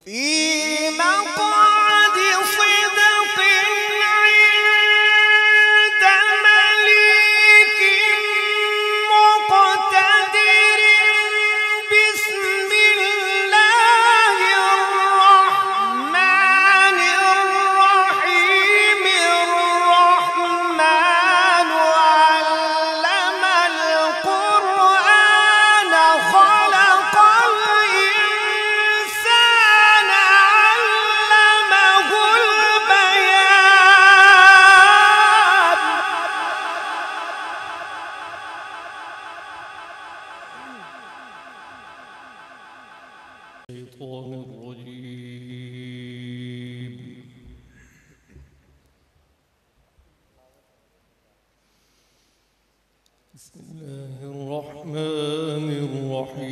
في مقعد صدق عند مليك مقتدر بسم الله الرحمن الرحيم الرحمن علم القرآن خلق الإنسان علمه البيان الشيطان الرجيم. بسم الله الرحمن الرحيم.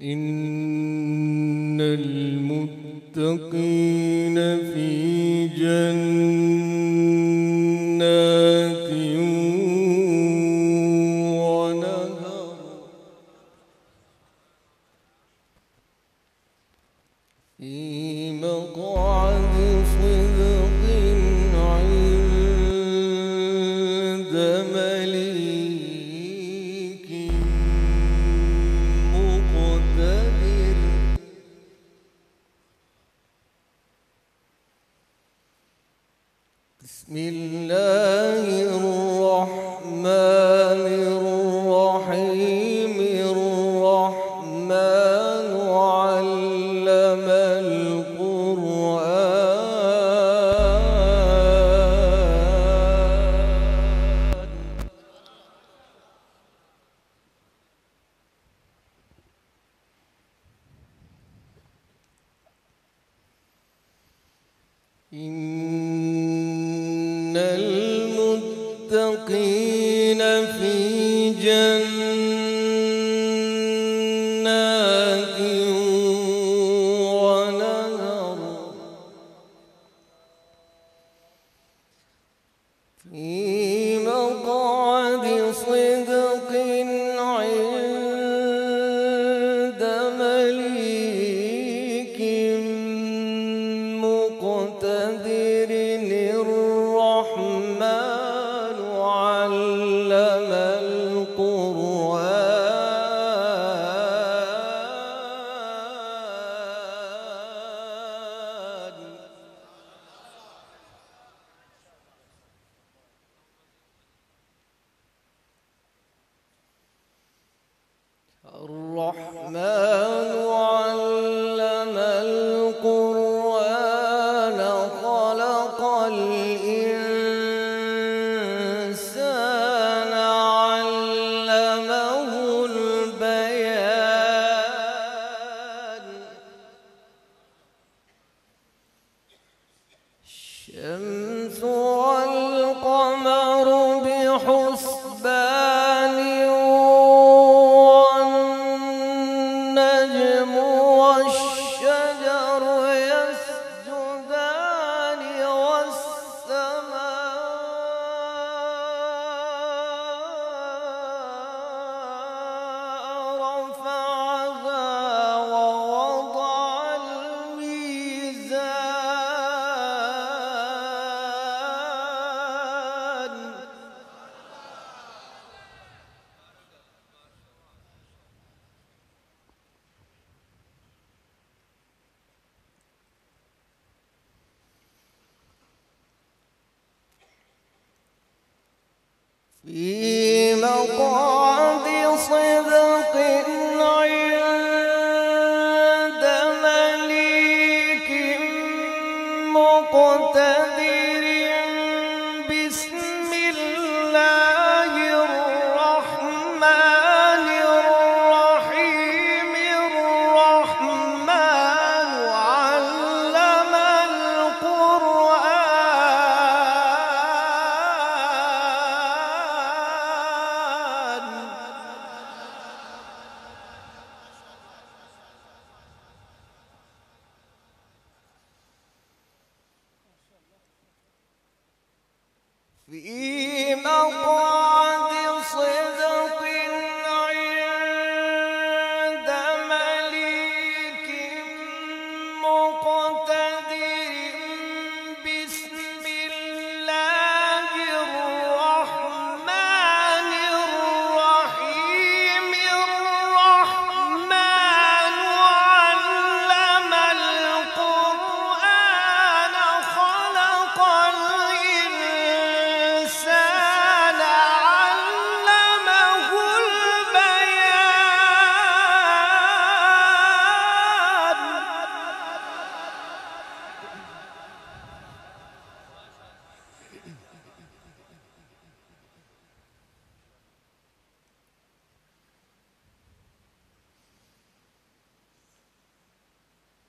إن المتقين في جنات ونهر في مقعد صدق عند مليك مقتدر بسم الله الرحمن الرحيم الرحمن علم القرآن إن المتقين في جنات ونهر في مقعد صدق عند مليك مقتدر الرحمن علم القرآن الرحمن علم القرآن خلق الإنسان علمه البيان الشمس والقمر بحسبان والنجم والشجر يسجدان والسماء رفعها ووضع الميزان في مقعد صدق عند مليك مقتدر بسم الله الرحمن الرحيم الرحمن علم القرآن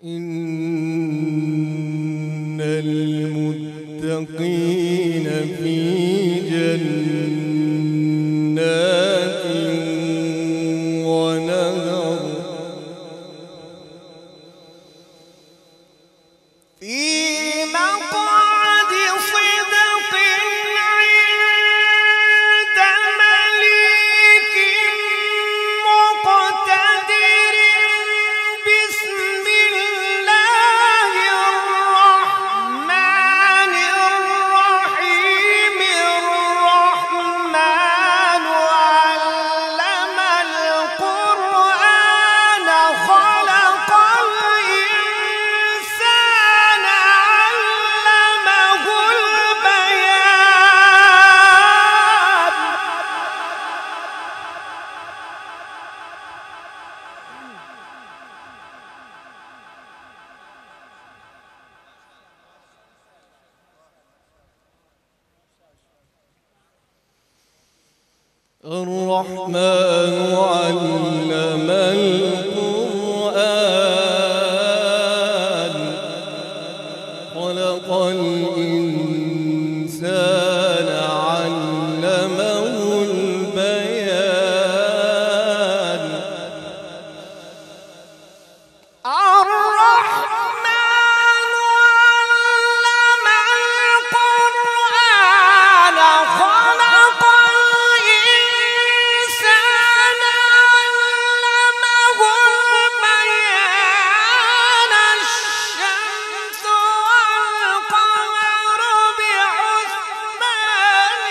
إن المتقين في جنات ونهر في مقعد صدق عند مليك مقتدر بسم الله الرحمن الرحيم الرحمن علم القرآن خلق الإنسان علمه البيان الرحمن علم القرآن خلق الإنسان علمه البيان الرحمن علم القرآن خلق الإنسان علمه البيان الشمس والقمر بحسبان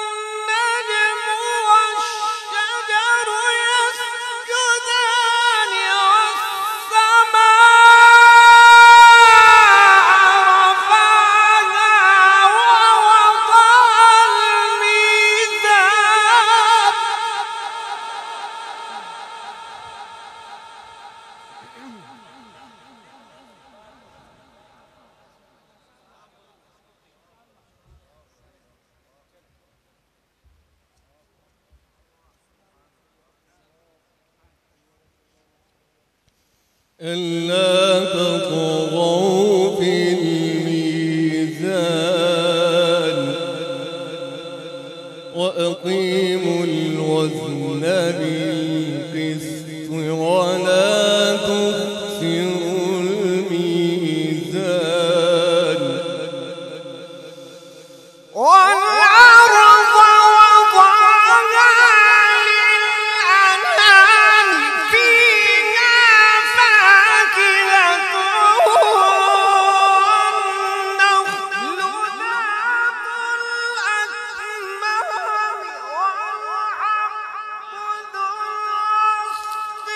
والنجم والشجر يسجدان والسماء رفعها ووضع الميزان ألا تطغوا في الميزان وأقيموا الوزن بالقسط ولا تخسروا الميزان والأرض وضعها للأنام فيها فاكهة والنخل ذات الأكمام والحب ذو العصف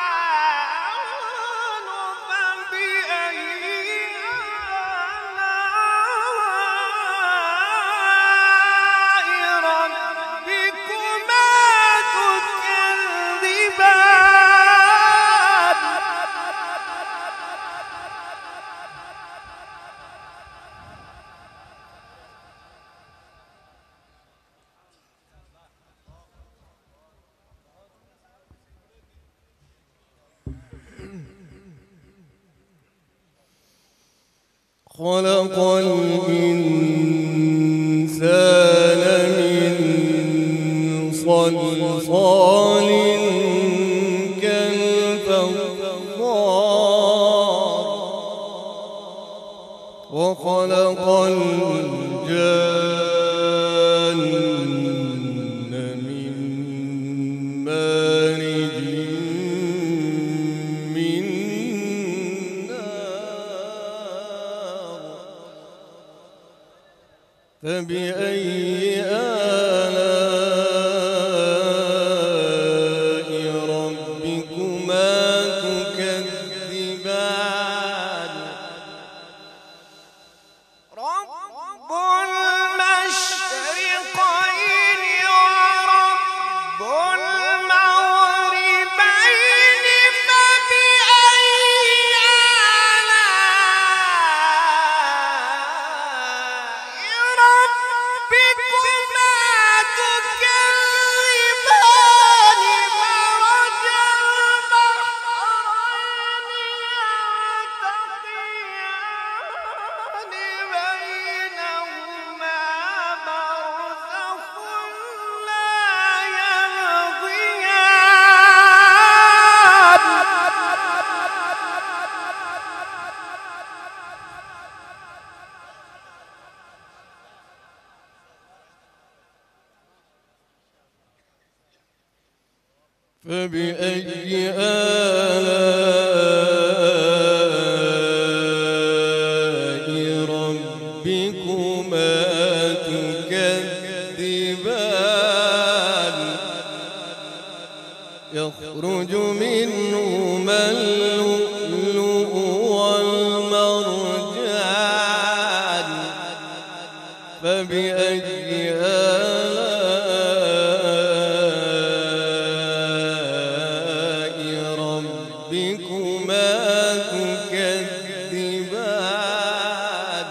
والريحان فبأي آلاء ربكما تكذبان خلق الإنسان من صلصال كالفخار وخلق الجن من مارج من نار فبأي آلاء ربكما تكذبان رب المشرقين ورب المغربين فبأي آلاء ربكما تكذبان فبأي آلاء ربكما تكذبان يخرج منهما اللؤلؤ والمرجان فبأي آلاء ربكما تكذبان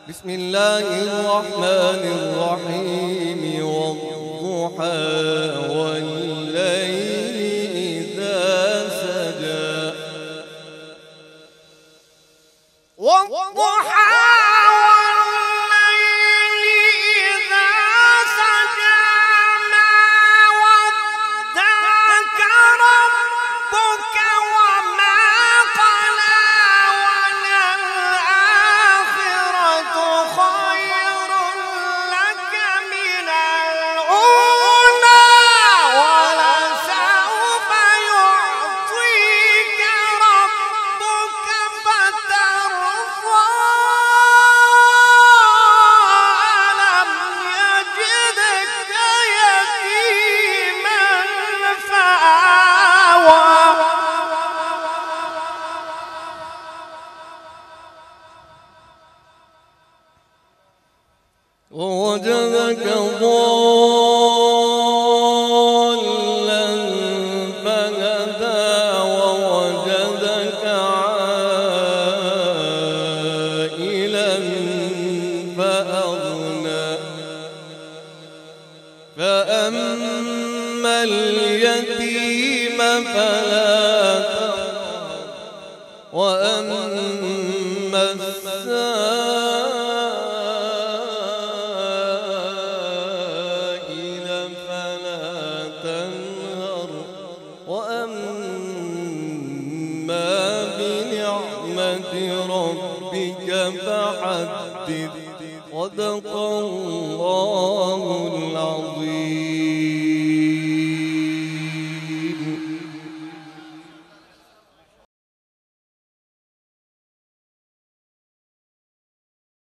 بسم الله الرحمن الرحيم والضحى والليل إذا سجى والضحى والليل إذا سجى ما ودعك ربك وما قلى وللآخرة خير لك من الأولى ولسوف يعطيك ربك فترضى ألم يجدك يتيما فآوى ووجدك ضالا فهدى ووجدك عائلا فأغنى فأما اليتيم فلا تقهر وأما السائل فلا تنهر وأما بنعمة ربك فحدث صدق الله العظيم.